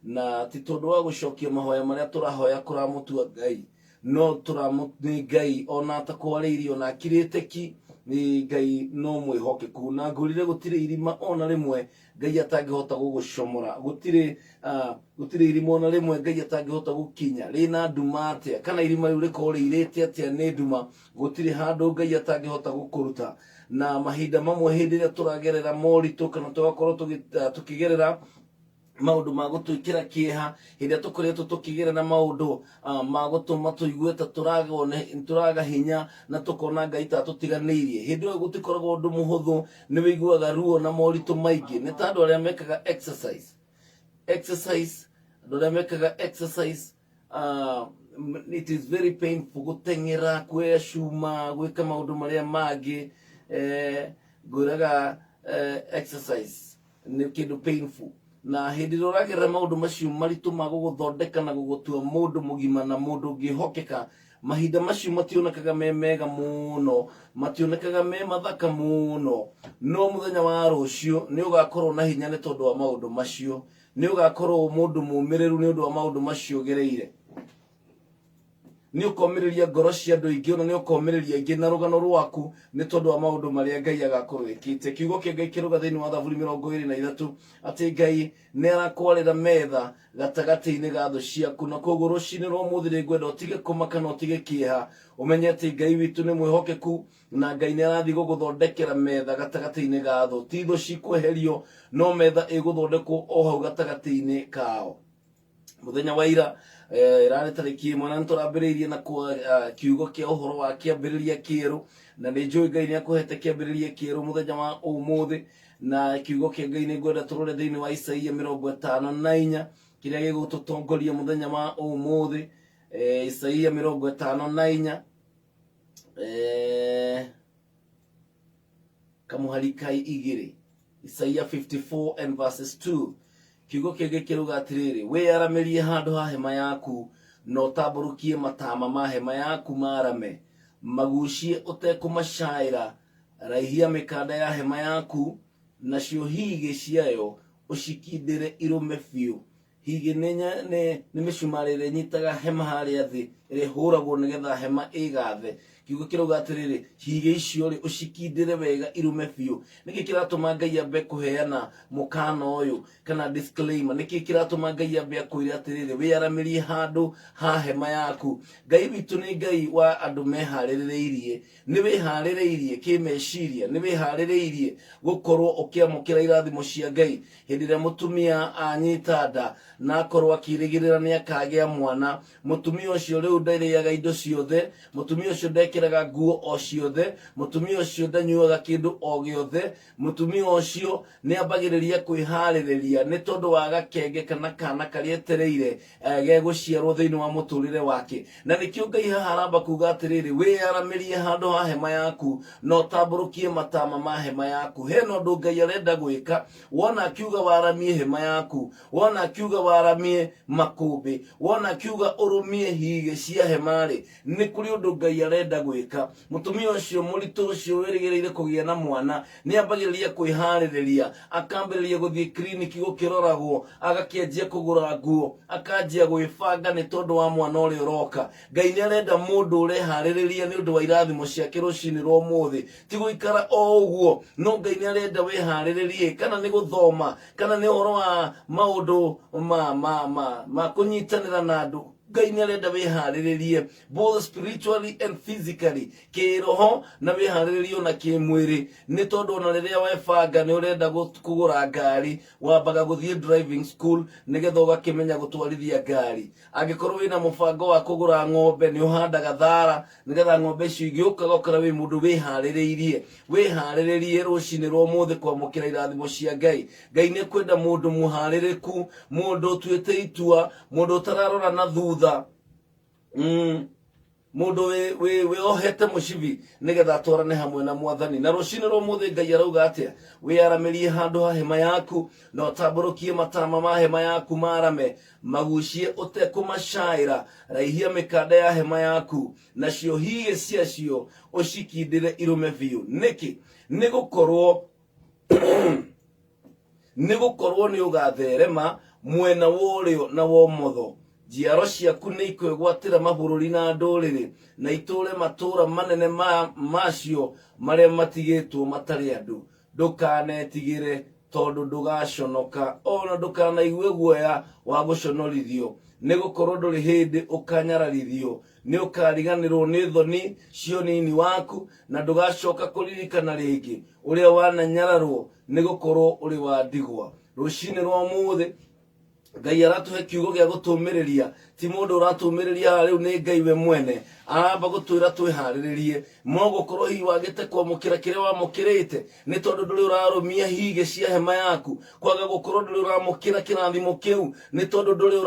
na ti tondu wa gucokia mahoya maria turahoya kuramutua Ngai no turamuthi Ngai ona ta kwaririo na kirite ki ni Ngai no mwihokeku na ngurire gutire irima ona rimwe Ngai atangihota gugucomora gutire irima ona rimwe Ngai atangihota gukinya rina nduma atia kana irima riu rikorĩirĩte atia ni nduma gutire handu Ngai atangihota gukuruta na mahinda mamwe hindi ria turagerera moritu kana tugakorwo tukigerera maundu ma gutwikira kieha hindi tukoretwo tukigerera maundu ma gutuma tuigue ta turaga hinya na tukona Ngai ta tutiganirie hindi ĩyo gutikoragwo undu muhuthu ni wiguaga ruo na moritu maingi ni ta andu aria mekaga exercise andu aria mekaga exercise it is very painful guteng'era kuoya cuma gwika maundu maria mangi ngwiraga exercise ni kindu painful na hindi ĩrĩa ũragerera maundu macio maritu ma guguthondeka na gugutua mundu mugima na mundu ngihokeka mahinda macio mationekaga me mega muno mationekaga me mathaka muno no muthenya wa rucio ni ugakorwo na hinya ni tondu wa maundu macio ni ugakorwo mundu mumiriru ni undu wa maundu macio gereire ni ukomiriria ngoro cia andu ingi ona ni ukomiriria ingi na rugano rwaku ni tondu wa maundu maria Ngai agakorwo ekite kiugo kia Ngai kiruga thiini wa Thaburi 23 ati Ngai ni arakwarira metha gatagati-ini ga thu ciaku na koguo rucini rwa umuthi ni ngwenda utige kumaka na utige kieha umenye ati Ngai witu ni mwihokeku na Ngai ni arathi guguthondekera metha gatagati-ini ga thu ti thu cikweherio no metha iguthondekwo o hau gatagati-ini kao muthenya wa ira irari tariki mwana nturambiririe na kiugo kia uhoro wa kiambiriria kieru na ni njui Ngai ni akuhete kiambiriria kieru muthenya wa umuthi na kiugo kia Ngai ni ngwenda turore thiini wa Isaia 54 kiria gigututongoria muthenya wa umuthi Isaia 54 kamuharikai igiri Isaia 54 and verses 2 kiugo kia kiruga atiriri wiyaramirie handu ha hema yaku no taburukie matama ma hema yaku marame magucie utekumacaira raihia mikanda ya hema yaku nacio hige ciayo ucikindire irume biu hige ni micumarire nyitaga hema haria thi iri huragwo nigetha hema igathe kiugo kiruga atiriri hige icio ri ucikindire wega irume biu niki kiratuma Ngai ambe kuheana mukana uyu kana disclaimer niki kiratuma Ngai ambe akwire atiriri wiyaramirie handu ha hema yaku Ngai witu ni Ngai wa andu mehaririirie ni wihaririirie kimeciria ni wihaririirie gukorwo ukiamukira irathimo cia Ngai hindi ria mutumia anyita nda na akorwo akirigirira ni akagia mwana mutumia ucio riu ndariaga indo ciothe mutumia ucio ndekiraga nguo o ciothe mutumia ucio ndanyuaga kindu o giothe mutumia ucio ni ambagiriria kwihaririria ni tondu wa gakenge kana kana karia etereire geguciarwo thiini wa muturire wake na nikio Ngai haramba kuga atiriri wiyaramirie handu ha hema yaku no taburukie matama ma hema yaku heno ndu Ngai arenda gwika wona akiuga waramie hema yaku wona akiuga waramie makumbi wona akiuga urumie hige cia hemari ni kuri undu Ngai arenda gwika mutumia ucio muritu ucio wirigireire kugia na mwana ni ambagiriria kwihaririria akambiriria guthie clinic gukiroragwo agakianjia kugura nguo akanjia gwibanga ni tondu wa mwana uri uroka Ngai ni arenda mundu urehaririria ni undu wa irathimo ciake rucini rwa umuthi ti guikara o uguo no Ngai ni arenda wihariririe kana ni guthoma kana ni uhoro wa maundu ma kunyitanira na andu Ngai ni arenda wihariririe both spiritually and physically kiroho na wihariririe na kimwiri ni tondu na riria webanga ni urenda kugura ngari wambaga guthie driving school nigetha ugakimenya gutwarithia ngari angikorwo wina mubango wa kugura ng'ombe ni uhandaga thara nigetha ng'ombe icio igioka gokora wi mundu wihariririe rucini rwa umuthi kwamukira irathimo cia Ngai Ngai ni kwenda mundu muhaririku mundu tuite itua mundu utararora na thutha mundu we ohete mucibi nigetha atwarane hamwe na mwathani na rucini rwa umuthi Ngai arauga atia wiyaramirie handu ha hema yaku no taburukie matama ma hema yaku marame magucie utekumacaira raihia mikanda ya hema yaku nacio hige ciacio ucikindire irume biu niki nigukorwo ni ugatherema mwena worio na womotho njiaro ciaku nĩ ikwĩgwatĩra mabũrũri na ndũrĩrĩ na itũre matũra manene macio marĩa matigĩtwo matarĩ andũ. Ndũkanetigĩre tondũ ndũgaconoka, ona ndũkanaigue guoya wa gũconorithio, nĩgũkorwo ndũrĩ hĩndĩ ũkanyararithio. Nĩ ũkariganĩrwo nĩ thoni cio nini waku, na ndũgacoka kũririkana rĩngĩ ũrĩa wananyararwo nĩgũkorwo ũrĩ wa ndigwa. Rũcinĩ rwa ũmũthĩ Ngai aratuhe kiugo gĩa gũtũmĩrĩria, ti mũndũ ũratũmĩrĩria rĩu nĩ Ngai we mwene. Aramba gũtwĩra twĩharĩrĩrie, no gũkorwo hihi wagĩte kwamũkĩra kĩrĩa wamũkĩrĩte nĩ tondũ ndũrĩ ũrarũmia higĩ cia hema yaku. Kwaga gũkorwo ndũrĩ ũramũkĩra kĩrathimo kĩu nĩ tondũ ndũrĩ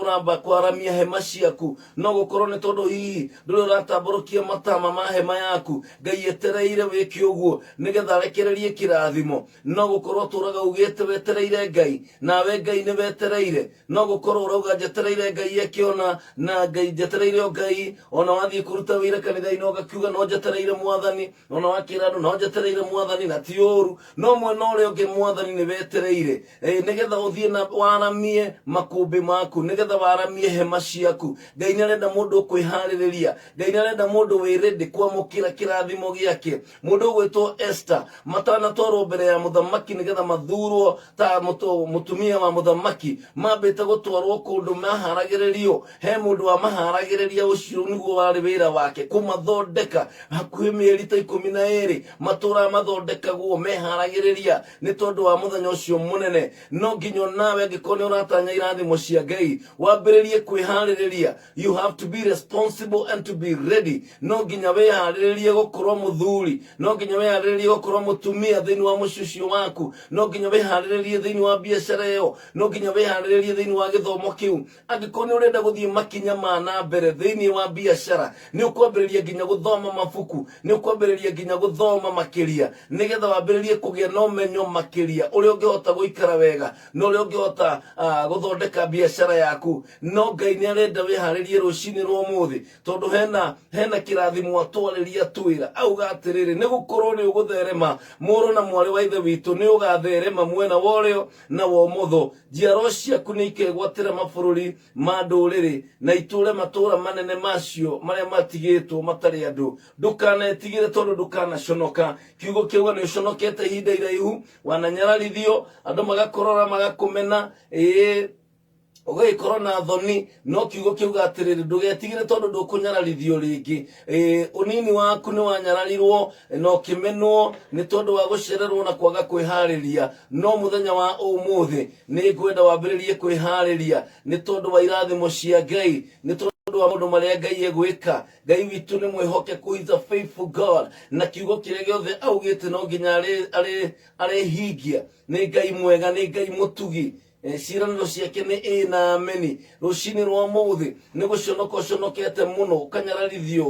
ũramba kwaramia hema ciaku. No gũkorwo nĩ tondũ hihi ndũrĩ ũratambũrũkia matama ma hema yaku. Ngai etereire wĩke ũguo nĩgetha arekererie kĩrathimo. No gũkorwo tũraga ugĩte wetereire Ngai, nawe Ngai nĩ wetereire. No gũkorwo ũrauga njetereire Ngai ekĩona, na Ngai njetereire o Ngai, ona wathiĩ kũruta wĩra kanitha-inĩ ũgakiuga no njetereire Mwathani, ona wakĩra andũ no njetereire Mwathani, na ti ũru. No mwena ũrĩa ũngĩ Mwathani nĩ wetereire nĩgetha ũthiĩ na waramie makũmbĩ maku, nĩgetha waramie hema ciaku. Ngai nĩ arenda mũndũ kwĩharĩrĩria, Ngai nĩ arenda mũndũ wĩ ready kwamũkĩra kĩrathimo gĩake. Mũndũ ũgwĩtwo Esther matanatwarwo mbere ya mũthamaki nĩgetha mathurwo ta mũtumia wa mũthamaki, mambĩte gũtwarwo kũndũ maharagĩrĩrio. He mũndũ wa maharagĩrĩria ũcio nĩguo warĩ wĩra wake, kũmathondeka. Hakuhĩ mĩeri ta 12 matũra mathondekagwo meharagĩrĩria nĩ tondũ wa mũthenya ũcio mũnene. No nginya nawe angĩkorwo nĩ ũratanya irathimo cia Ngai wambĩrĩrie kwĩharĩrĩria. You have to be responsible and to be ready. No nginya wĩharĩrĩrie gũkorwo mũthuri, no nginya wĩharĩrĩrie gũkorwo mũtumia thĩinĩ wa mũciĩ ũcio waku, no nginya wĩharĩrĩrie thĩinĩ wa biacara ĩyo, no nginya wĩharĩrĩrie thĩinĩ wa gĩthomo kĩu. Angĩkorwo nĩ ũrenda gũthiĩ makinya ma na mbere thĩinĩ wa biacara, nĩ ũkwambĩrĩria nginya gũthoma mabuku, nĩ ũkwambĩrĩria nginya gũthoma makĩria, nĩgetha wambĩrĩrie kũgĩa na ũmenyo makĩria ũrĩa ũngĩhota gũikara wega, na ũrĩa ũngĩhota gũthondeka biacara yaku. No Ngai nĩ arenda wĩharĩrie rũcinĩ rwa ũmũthĩ, tondũ hena kĩrathimo atwarĩria twĩra. Auga atĩrĩrĩ, nĩ gũkorwo nĩ ũgũtherema mũrũ na mwarĩ wa ithe witũ, nĩ ũgatherema mwena worĩo na womotho. Njiaro ciaku nĩ ikegwatĩra mabũrũri ma ndũrĩrĩ na itũre matũra manene macio marĩa matigĩtwo matarĩ andũ. Ndũkanetigĩre tondũ ndũkanaconoka. Kiugo kĩuga nĩ ũconokete ihinda iraihu, wananyararithio, andũ magakũrora magakũmena, ũgĩkorwo na thoni. No kiugo kĩuga atĩrĩrĩ, ndũgetigĩre tondũ ndũkũnyararithio rĩngĩ. Ũnini waku nĩ wanyararirwo na ũkĩmenwo nĩ tondũ wa gũcererwo na kwaga kwĩharĩria. No mũthenya wa ũmũthĩ nĩ ngwenda wambĩrĩrie kwĩharĩria nĩ tondũ wa irathimo cia Ngai, nĩ tondũ wa maũndũ marĩa Ngai egwĩka. Ngai witũ nĩ mwĩhokeku, he is a faithful God, na kiugo kĩrĩa gĩothe augĩte no nginya arehingia. Nĩ Ngai mwega, nĩ Ngai mũtugi. Ciĩranĩro ciake nĩ na ameni. Rũcinĩ rwa ũmũthĩ nĩ gũconoka ũconokete mũno, ũkanyararithio,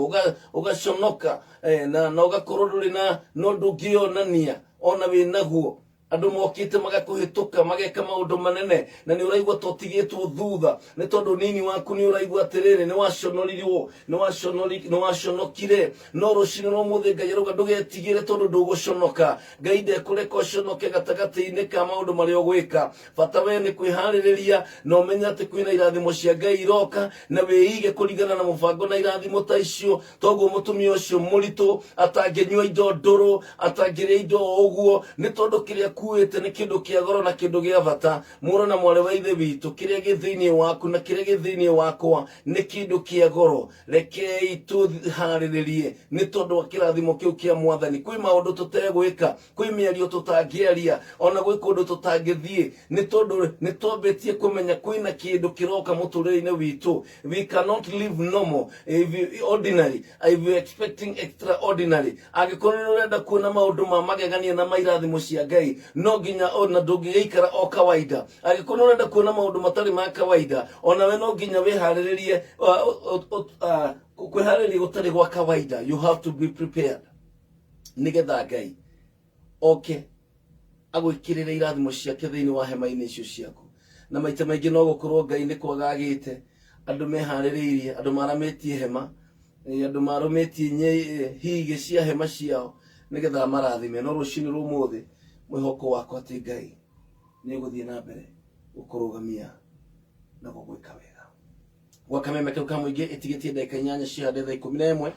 ũgaconoka na ũgakorwo ndũrĩ na ndũngĩonania ona wĩ naguo. Andũ mokĩte magakũhĩtũka mageka maũndũ manene, na nĩ ũraigua ta ũtigĩtwo thutha nĩ tondũ nini waku nĩ ũraigua atĩrĩrĩ nĩ waconorirwo, nĩ waconokire. No rũcinĩ rwa ũmũthĩ Ngai arauga ndũgetigĩre tondũ ndũgũconoka. Ngai ndekũreka ũconoke gatagatĩ-inĩ ka maũndũ marĩa ũgwĩka. Bata we nĩ kwĩharĩrĩria na ũmenye atĩ kwĩna irathimo cia Ngai iroka, na wĩige kũringana na mũbango na irathimo ta icio. Toguo mũtumia ũcio mũritũ atangĩnyua indo ndũrũ, atangĩrĩa indo ũguo, nĩ tondũ kĩrĩa kuĩte nĩ kĩndũ kĩa goro na kĩndũ gĩa bata. Mũrũ na mwarĩ wa ithe witũ, kĩrĩa gĩ thĩinĩ waku na kĩrĩa gĩ thĩinĩ wakwa nĩ kĩndũ kĩa goro. Rekei tũharĩrĩrie nĩ tondũ wa kĩrathimo kĩu kĩa Mwathani. Kwĩ maũndũ tũtegwĩka, kwĩ mĩario tũtangĩaria, ona gwĩ kũndũ tũtangĩthiĩ, nĩ tondũ nĩ twambĩtie kũmenya kwĩna kĩndũ kĩroka mũtũrĩre-inĩ witũ. We cannot live normal, ordinary, if we expecting extraordinary. Angĩkorwo nĩ ũrenda kuona maũndũ ma magegania na mairathimo cia Ngai, no nginya ona ndũngĩikara o kawaida. Angĩkorwo ũrenda kuona maũndũ matarĩ ma kawaida, ona we no nginya wĩharĩrĩrie. Kwĩharĩrĩria gũtarĩ gwa kawaida, you have to be prepared nĩgetha Ngai oke agwĩkĩrĩre irathimo ciake thĩinĩ wa hema-inĩ icio ciaku. Na maita maingĩ no gũkorwo Ngai nĩ kwagagĩte, andũ meharĩrĩirie, andũ maramĩtie hema, andũ marũmĩtie higĩ cia hema ciao nĩgetha marathime. No rũcinĩ rwa ũmũthĩ mwĩhoko wakwa atĩ Ngai nĩ ũgũthiĩ na mbere gukurugamia na gugwika wega gwa kameme kau ka muingi itigitie ndagika 8 cia thaa 11